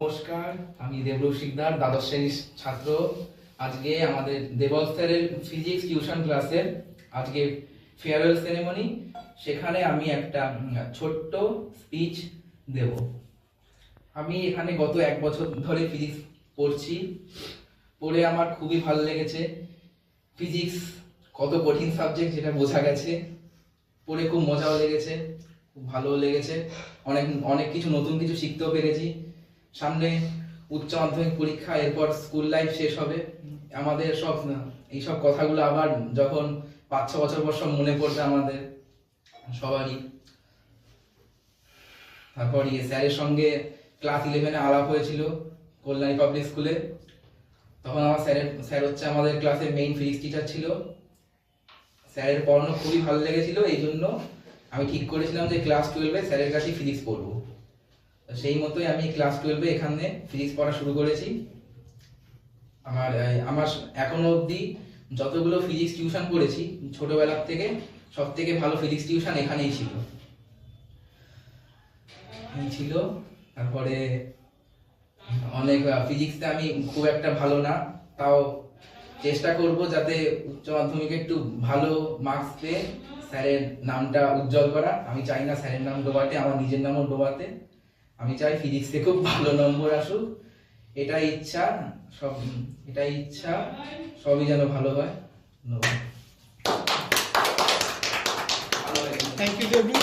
নমস্কার, আমি দেবরূপ শিকদার, দ্বাদশ শ্রেণীর ছাত্র। আজকে আমাদের দেবল স্যারের ফিজিক্স টিউশন ক্লাসের আজকে ফেয়ারওয়েল সেরেমনি, সেখানে আমি একটা ছোট্ট স্পিচ দেব। আমি এখানে গত 1 বছর ধরে ফিজিক্স পড়ছি, পড়ে আমার খুবই ভালো লেগেছে। ফিজিক্স কত কঠিন সাবজেক্ট যেটা বোঝা গেছে, পড়ে খুব মজাও লেগেছে, খুব ভালোও লেগেছে। অনেক অনেক কিছু নতুন কিছু শিখতেও পেরেছি। সামনে উচ্চ মাধ্যমিক পরীক্ষা, এরপর স্কুল লাইফ শেষ হবে। আমাদের সব এইসব কথাগুলো আবার যখন 5-6 বছর পর সব মনে পড়বে আমাদের সবারই। তারপর স্যারের সঙ্গে ক্লাস 11-এ আলাপ হয়েছিল কল্যাণী পাবলিক স্কুলে। তখন আমার স্যার হচ্ছে আমাদের ক্লাসের মেইন ফিজিক্স টিচার ছিল। স্যারের পড়ানো খুবই ভালো লেগেছিল, এই জন্য আমি ঠিক করেছিলাম যে ক্লাস 12-এ স্যারের কাছেই ফিজিক্স পড়বো। সেই মতোই আমি ক্লাস 12-এ এখানে ফিজিক্স পড়া শুরু করেছি। আমার এখনো অবধি যতগুলো ফিজিক্স টিউশন পড়েছি ছোটবেলার থেকে, সব থেকে ভালো ফিজিক্স টিউশন এখানেই ছিল। তারপরে অনেক ফিজিক্সে আমি খুব একটা ভালো না, তাও চেষ্টা করব যাতে উচ্চ মাধ্যমিকে একটু ভালো মার্কস পেয়ে স্যারের নামটা উজ্জ্বল করা। আমি চাই না স্যারের নাম ডোবাতে, আমার নিজের নামও ডোবাতে। আমি চাই ফিজিক্সে খুব ভালো নম্বর আসুক, এটাই ইচ্ছা। সবই যেন ভালো হয়। Thank you Debu.